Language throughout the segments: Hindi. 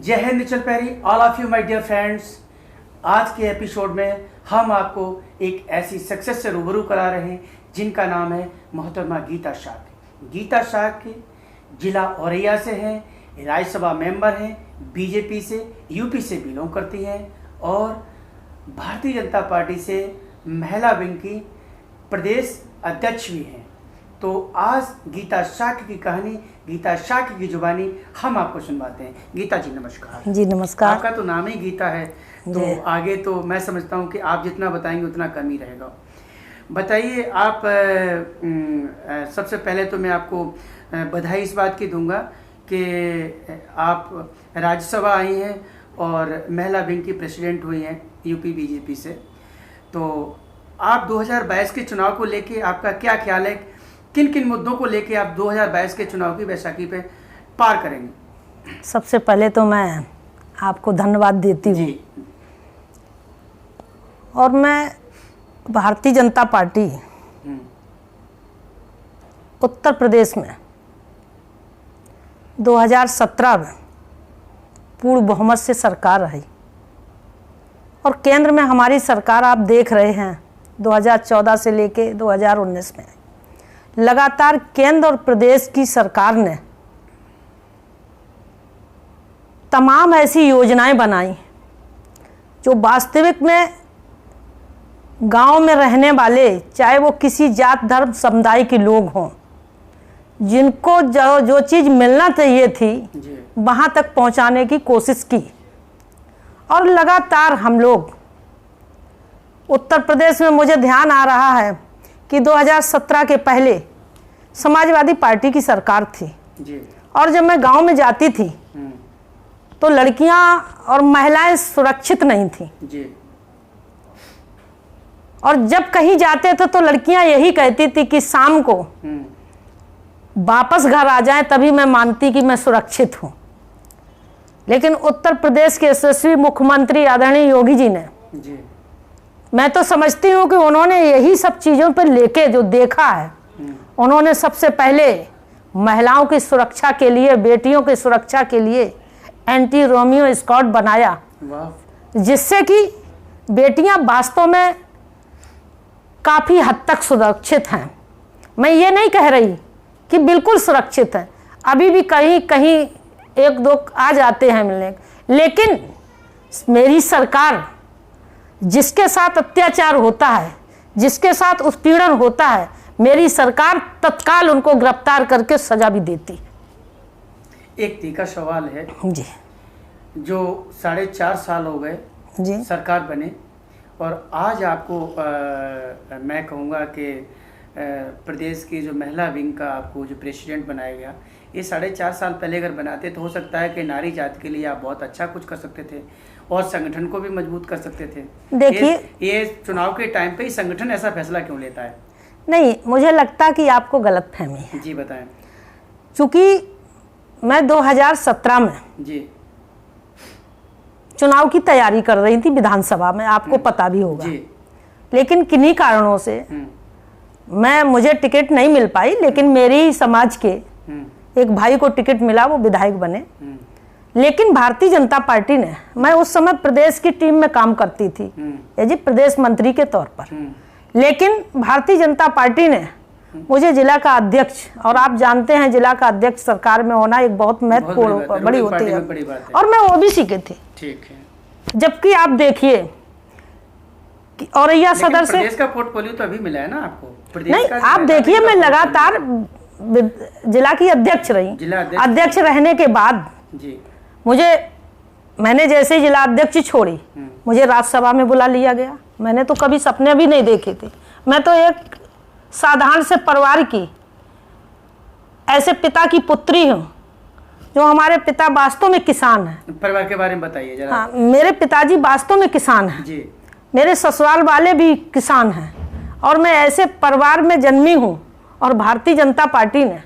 जय हिंद चल पैरी all of you my dear friends. आज के एपिसोड में हम आपको एक ऐसी सक्सेस से रूबरू करा रहे हैं जिनका नाम है मोहतरमा गीता शाक्य। गीता शाक्य जिला औरैया से हैं, राज्यसभा मेंबर हैं, बीजेपी से यूपी से बिलोंग करती हैं और भारतीय जनता पार्टी से महिला विंग की प्रदेश अध्यक्ष भी हैं। तो आज गीता शाक्य की कहानी, गीता शाक्य की जुबानी हम आपको सुनवाते हैं। गीता जी नमस्कार। जी नमस्कार। आपका तो नाम ही गीता है, तो आगे तो मैं समझता हूँ कि आप जितना बताएंगे उतना कम ही रहेगा। बताइए आप, सबसे पहले तो मैं आपको बधाई इस बात की दूंगा कि आप राज्यसभा आई हैं और महिला विंग की प्रेसिडेंट हुई हैं यूपी बीजेपी से। तो आप 2022 के चुनाव को लेके आपका क्या ख्याल है, किन किन मुद्दों को लेके आप 2022 के चुनाव की बैसाखी पे पार करेंगे? सबसे पहले तो मैं आपको धन्यवाद देती हूँ और मैं भारतीय जनता पार्टी उत्तर प्रदेश में 2017 में पूर्ण बहुमत से सरकार रही और केंद्र में हमारी सरकार आप देख रहे हैं 2014 से लेके 2019 में लगातार केंद्र और प्रदेश की सरकार ने तमाम ऐसी योजनाएं बनाई जो वास्तविक में गांव में रहने वाले, चाहे वो किसी जात धर्म समुदाय के लोग हों, जिनको जो चीज़ मिलना चाहिए थी वहां तक पहुंचाने की कोशिश की। और लगातार हम लोग उत्तर प्रदेश में, मुझे ध्यान आ रहा है कि 2017 के पहले समाजवादी पार्टी की सरकार थी जी। और जब मैं गांव में जाती थी तो लड़कियां और महिलाएं सुरक्षित नहीं थी जी। और जब कहीं जाते थे तो लड़कियां यही कहती थी कि शाम को वापस घर आ जाएं तभी मैं मानती कि मैं सुरक्षित हूं। लेकिन उत्तर प्रदेश के यशस्वी मुख्यमंत्री आदरणीय योगी जी ने जी। मैं तो समझती हूँ कि उन्होंने यही सब चीज़ों पर लेके जो देखा है, उन्होंने सबसे पहले महिलाओं की सुरक्षा के लिए, बेटियों की सुरक्षा के लिए एंटी रोमियो स्क्वाड बनाया, जिससे कि बेटियां वास्तव में काफ़ी हद तक सुरक्षित हैं। मैं ये नहीं कह रही कि बिल्कुल सुरक्षित हैं, अभी भी कहीं कहीं एक दो आ जाते हैं मिलने, लेकिन मेरी सरकार जिसके साथ अत्याचार होता है, जिसके साथ उत्पीड़न होता है, मेरी सरकार तत्काल उनको गिरफ्तार करके सजा भी देती। एक तीखा सवाल है जी। जो 4.5 साल हो गए जी सरकार बने और आज आपको मैं कहूँगा कि प्रदेश की जो महिला विंग का आपको जो प्रेसिडेंट बनाया गया, ये 4.5 साल पहले अगर बनाते तो हो सकता है कि नारी जाति के लिए आप बहुत अच्छा कुछ कर सकते थे और संगठन को भी मजबूत कर सकते थे। देखिए, ये चुनाव के टाइम पे ही संगठन ऐसा फैसला क्यों लेता है? नहीं, मुझे लगता कि आपको गलतफहमी है जी। बताएं। चूँकि मैं 2017 में जी चुनाव की तैयारी कर रही थी विधानसभा में, आपको पता भी होगा जी। लेकिन किन्हीं कारणों से मुझे टिकट नहीं मिल पाई, लेकिन मेरे ही समाज के एक भाई को टिकट मिला, वो विधायक बने। लेकिन भारतीय जनता पार्टी ने, मैं उस समय प्रदेश की टीम में काम करती थी जी, प्रदेश मंत्री के तौर पर, लेकिन भारतीय जनता पार्टी ने मुझे जिला का अध्यक्ष, और आप जानते हैं जिला का अध्यक्ष सरकार में होना एक बहुत महत्वपूर्ण बड़ी होती है, और मैं ओबीसी के थी। ठीक है। जबकि आप देखिए कि औरैया सदर से प्रदेश का पोर्टफोलियो तो अभी मिला है ना आपको? नहीं, आप देखिए, मैं लगातार जिला की अध्यक्ष रही। अध्यक्ष रहने के बाद जी मैंने जैसे ही जिला अध्यक्ष छोड़ी, मुझे राज्यसभा में बुला लिया गया। मैंने तो कभी सपने भी नहीं देखे थे। मैं तो एक साधारण से परिवार की, ऐसे पिता की पुत्री हूँ जो, हमारे पिता वास्तव में किसान हैं। परिवार के बारे में बताइए जरा। हाँ, मेरे पिताजी वास्तव में किसान हैं जी। मेरे ससुराल वाले भी किसान हैं और मैं ऐसे परिवार में जन्मी हूँ। और भारतीय जनता पार्टी ने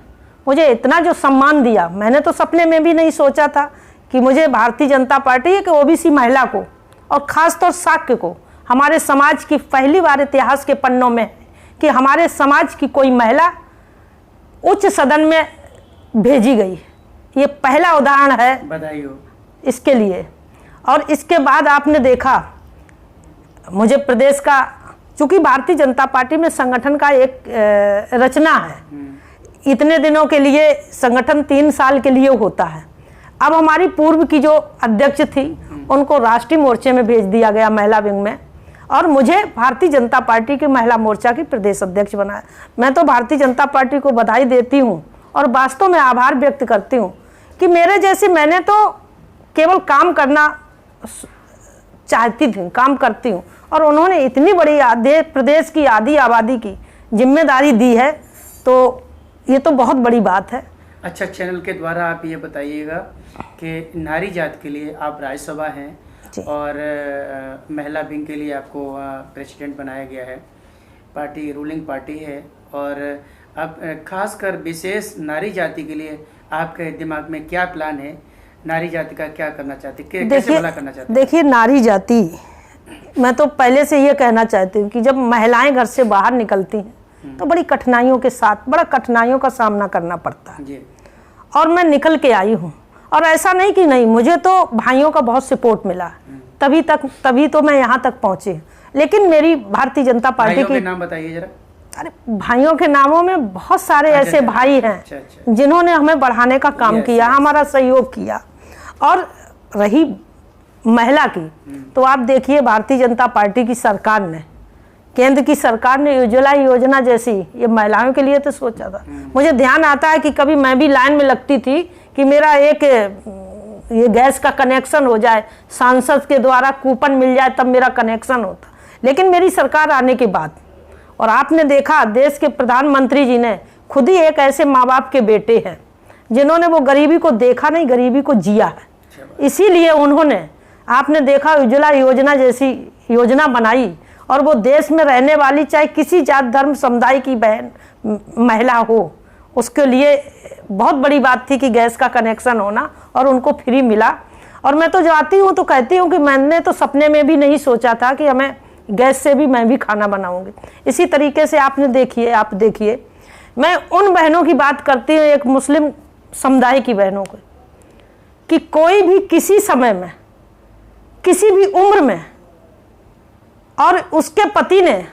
मुझे इतना जो सम्मान दिया, मैंने तो सपने में भी नहीं सोचा था कि मुझे भारतीय जनता पार्टी एक ओबीसी महिला को, और ख़ासतौर शाक्य को, हमारे समाज की पहली बार इतिहास के पन्नों में कि हमारे समाज की कोई महिला उच्च सदन में भेजी गई। ये पहला उदाहरण है। बधाई हो। इसके लिए। और इसके बाद आपने देखा मुझे प्रदेश का, चूँकि भारतीय जनता पार्टी में संगठन का एक रचना है, इतने दिनों के लिए संगठन 3 साल के लिए होता है। अब हमारी पूर्व की जो अध्यक्ष थी उनको राष्ट्रीय मोर्चे में भेज दिया गया, महिला विंग में, और मुझे भारतीय जनता पार्टी के महिला मोर्चा की प्रदेश अध्यक्ष बनाया। मैं तो भारतीय जनता पार्टी को बधाई देती हूँ और वास्तव में आभार व्यक्त करती हूँ कि मेरे जैसे, मैंने तो केवल काम करना चाहती थी, काम करती हूँ, और उन्होंने इतनी बड़ी प्रदेश की आधी आबादी की जिम्मेदारी दी है, तो ये तो बहुत बड़ी बात है। अच्छा, चैनल के द्वारा आप ये बताइएगा कि नारी जात के लिए आप राज्यसभा हैं और महिला विंग के लिए आपको प्रेसिडेंट बनाया गया है, पार्टी रूलिंग पार्टी है, और अब खासकर विशेष नारी जाति के लिए आपके दिमाग में क्या प्लान है? नारी जाति का क्या करना चाहते, कैसे भला करना चाहते? देखिए, नारी जाति, मैं तो पहले से ये कहना चाहती हूँ कि जब महिलाएं घर से बाहर निकलती हैं तो बड़ी कठिनाइयों के साथ, बड़ा कठिनाइयों का सामना करना पड़ता है जी। और मैं निकल के आई हूँ, और ऐसा नहीं कि नहीं, मुझे तो भाइयों का बहुत सपोर्ट मिला, तभी तो मैं यहाँ तक पहुँची। लेकिन मेरी भारतीय जनता पार्टी की नाम बताइए जरा। अरे भाइयों के नामों में बहुत सारे ऐसे भाई हैं जिन्होंने हमें बढ़ाने का काम किया, हमारा सहयोग किया। और रही महिला की, तो आप देखिए भारतीय जनता पार्टी की सरकार ने, केंद्र की सरकार ने उज्ज्वला योजना जैसी, ये महिलाओं के लिए तो सोचा था। मुझे ध्यान आता है कि कभी मैं भी लाइन में लगती थी कि मेरा एक ये गैस का कनेक्शन हो जाए, सांसद के द्वारा कूपन मिल जाए तब मेरा कनेक्शन होता। लेकिन मेरी सरकार आने के बाद, और आपने देखा देश के प्रधानमंत्री जी ने खुद ही एक ऐसे माँ बाप के बेटे हैं जिन्होंने वो गरीबी को देखा नहीं, गरीबी को जिया है। इसीलिए उन्होंने, आपने देखा, उज्ज्वला योजना जैसी योजना बनाई, और वो देश में रहने वाली चाहे किसी जात धर्म समुदाय की बहन महिला हो, उसके लिए बहुत बड़ी बात थी कि गैस का कनेक्शन होना, और उनको फ्री मिला। और मैं तो जाती हूँ तो कहती हूँ कि मैंने तो सपने में भी नहीं सोचा था कि हमें गैस से भी मैं भी खाना बनाऊंगी। इसी तरीके से आप देखिए, मैं उन बहनों की बात करती हूँ, एक मुस्लिम समुदाय की बहनों को, कि कोई भी किसी समय में, किसी भी उम्र में, और उसके पति ने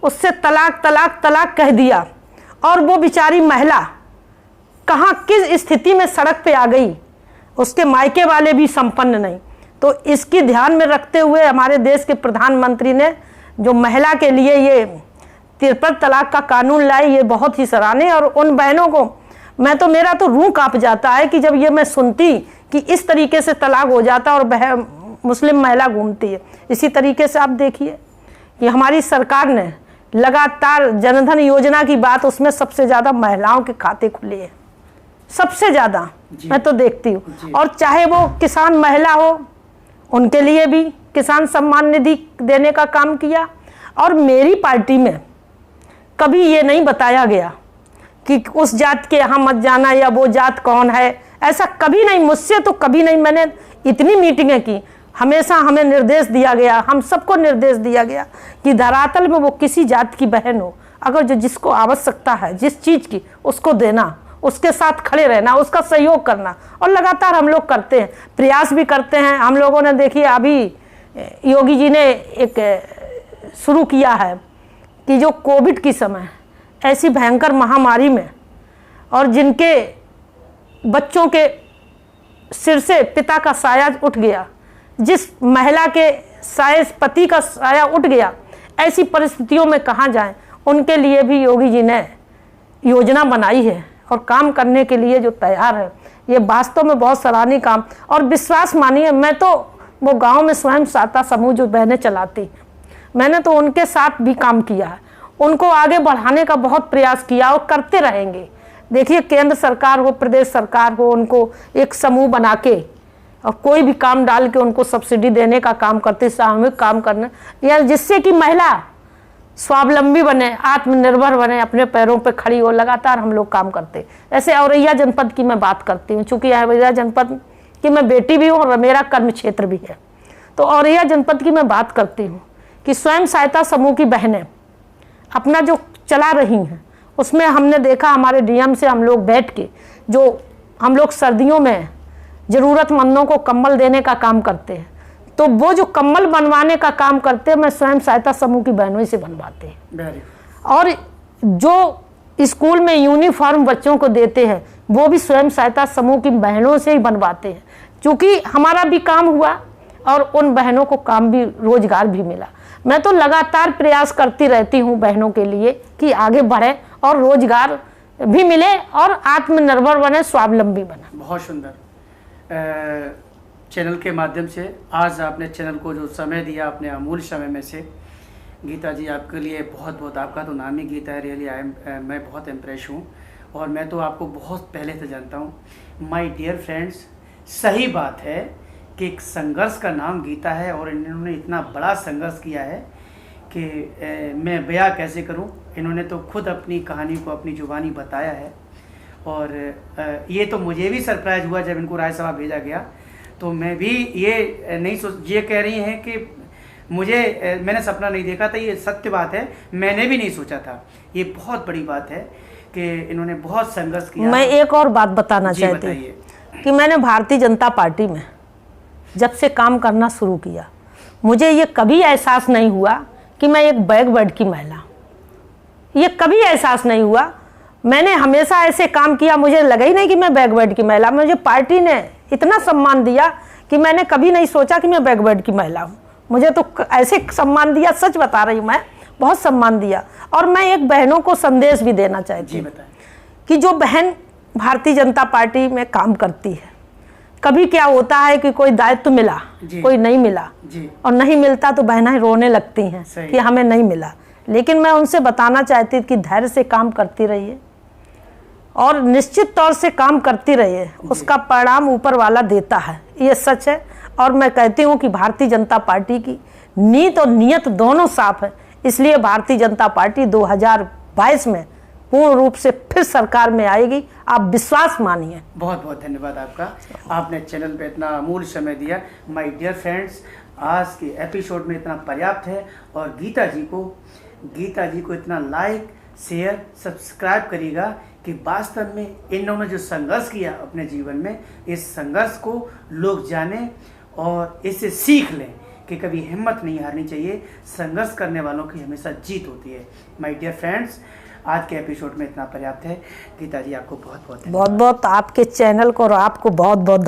उससे तलाक कह दिया, और वो बेचारी महिला कहाँ किस स्थिति में सड़क पे आ गई, उसके मायके वाले भी संपन्न नहीं। तो इसकी ध्यान में रखते हुए हमारे देश के प्रधानमंत्री ने जो महिला के लिए ये 53 तलाक का कानून लाई, ये बहुत ही सराहनीय। और उन बहनों को मेरा तो रूह कांप जाता है कि जब ये मैं सुनती कि इस तरीके से तलाक हो जाता और मुस्लिम महिला घूमती है। इसी तरीके से आप देखिए कि हमारी सरकार ने लगातार जनधन योजना की बात, उसमें सबसे ज़्यादा महिलाओं के खाते खुले हैं, सबसे ज़्यादा मैं तो देखती हूँ। और चाहे वो किसान महिला हो, उनके लिए भी किसान सम्मान निधि देने का काम किया। और मेरी पार्टी में कभी ये नहीं बताया गया कि उस जात के यहाँ मत जाना या वो जात कौन है, ऐसा कभी नहीं, मुझसे तो कभी नहीं। मैंने इतनी मीटिंगें की, हमेशा हमें निर्देश दिया गया, हम सबको निर्देश दिया गया कि धरातल में वो किसी जात की बहन हो, अगर जिसको आवश्यकता है जिस चीज़ की, उसको देना, उसके साथ खड़े रहना, उसका सहयोग करना। और लगातार हम लोग करते हैं, प्रयास भी करते हैं। हम लोगों ने देखिए अभी योगी जी ने एक शुरू किया है कि जो कोविड की समय ऐसी भयंकर महामारी में, और जिनके बच्चों के सिर से पिता का साया उठ गया, जिस महिला के साये पति का साया उठ गया, ऐसी परिस्थितियों में कहाँ जाएं, उनके लिए भी योगी जी ने योजना बनाई है और काम करने के लिए जो तैयार है। ये वास्तव में बहुत सराहनीय काम। और विश्वास मानिए, मैं तो वो गांव में स्वयं सहायता समूह जो बहनें चलाती, मैंने तो उनके साथ भी काम किया है, उनको आगे बढ़ाने का बहुत प्रयास किया और करते रहेंगे। देखिए केंद्र सरकार हो, प्रदेश सरकार हो, उनको एक समूह बना के और कोई भी काम डाल के उनको सब्सिडी देने का काम करते, सामूहिक काम करना, या जिससे कि महिला स्वावलंबी बने, आत्मनिर्भर बने, अपने पैरों पे खड़ी हो। लगातार हम लोग काम करते। ऐसे औरैया जनपद की मैं बात करती हूँ, चूँकि औरैया जनपद की मैं बेटी भी हूँ और मेरा कर्म क्षेत्र भी है, तो औरैया जनपद की मैं बात करती हूँ कि स्वयं सहायता समूह की बहनें अपना जो चला रही हैं, उसमें हमने देखा हमारे डीएम से हम लोग बैठ के, जो हम लोग सर्दियों में ज़रूरतमंदों को कंबल देने का काम करते हैं। तो वो जो कंबल बनवाने का काम करते हैं, मैं स्वयं सहायता समूह की बहनों से बनवाते हैं। और जो स्कूल में यूनिफॉर्म बच्चों को देते हैं, वो भी स्वयं सहायता समूह की बहनों से ही बनवाते हैं, क्योंकि हमारा भी काम हुआ और उन बहनों को काम भी, रोजगार भी मिला। मैं तो लगातार प्रयास करती रहती हूँ बहनों के लिए कि आगे बढ़े और रोजगार भी मिले और आत्मनिर्भर बने, स्वावलंबी बने। बहुत सुंदर। चैनल के माध्यम से आज आपने चैनल को जो समय दिया, अपने अमूल्य समय में से, गीता जी आपके लिए बहुत बहुत, आपका तो नाम ही गीता है। रियली मैं बहुत इम्प्रेस हूँ और मैं तो आपको बहुत पहले से जानता हूँ। माय डियर फ्रेंड्स, सही बात है कि एक संघर्ष का नाम गीता है और इन्होंने इतना बड़ा संघर्ष किया है कि मैं बयां कैसे करूं। इन्होंने तो खुद अपनी कहानी को अपनी जुबानी बताया है और ये तो मुझे भी सरप्राइज़ हुआ जब इनको राज्यसभा भेजा गया। तो मैं भी ये नहीं ये कह रही हैं कि मैंने सपना नहीं देखा था, ये सत्य बात है, मैंने भी नहीं सोचा था। ये बहुत बड़ी बात है कि इन्होंने बहुत संघर्ष किया। मैं एक और बात बताना चाहती हूँ कि मैंने भारतीय जनता पार्टी में जब से काम करना शुरू किया, मुझे ये कभी एहसास नहीं हुआ कि मैं एक बैकवर्ड की महिला, ये कभी एहसास नहीं हुआ। मैंने हमेशा ऐसे काम किया, मुझे लगा ही नहीं कि मैं बैकवर्ड की महिला। मुझे पार्टी ने इतना सम्मान दिया कि मैंने कभी नहीं सोचा कि मैं बैकवर्ड की महिला हूँ। मुझे तो ऐसे सम्मान दिया, सच बता रही हूँ मैं, बहुत सम्मान दिया। और मैं एक बहनों को संदेश भी देना चाहती हूँ कि जो बहन भारतीय जनता पार्टी में काम करती है, कभी क्या होता है कि कोई दायित्व मिला, कोई नहीं मिला, और नहीं मिलता तो बहनें रोने लगती हैं कि हमें नहीं मिला। लेकिन मैं उनसे बताना चाहती कि धैर्य से काम करती रहिए और निश्चित तौर से काम करती रहिए, उसका परिणाम ऊपर वाला देता है, ये सच है। और मैं कहती हूँ कि भारतीय जनता पार्टी की नीयत और नियत दोनों साफ है, इसलिए भारतीय जनता पार्टी 2022 में पूर्ण रूप से फिर सरकार में आएगी, आप विश्वास मानिए। बहुत बहुत धन्यवाद आपका, आपने चैनल पे इतना अमूल्य समय दिया। माय डियर फ्रेंड्स, आज के एपिसोड में इतना पर्याप्त है और गीता जी को इतना लाइक, शेयर, सब्सक्राइब करिएगा कि वास्तव में इन्होंने जो संघर्ष किया अपने जीवन में, इस संघर्ष को लोग जाने और इससे सीख लें कि कभी हिम्मत नहीं हारनी चाहिए, संघर्ष करने वालों की हमेशा जीत होती है। माय डियर फ्रेंड्स, आज के एपिसोड में इतना पर्याप्त है। गीता जी आपको बहुत बहुत आपके चैनल को और आपको बहुत बहुत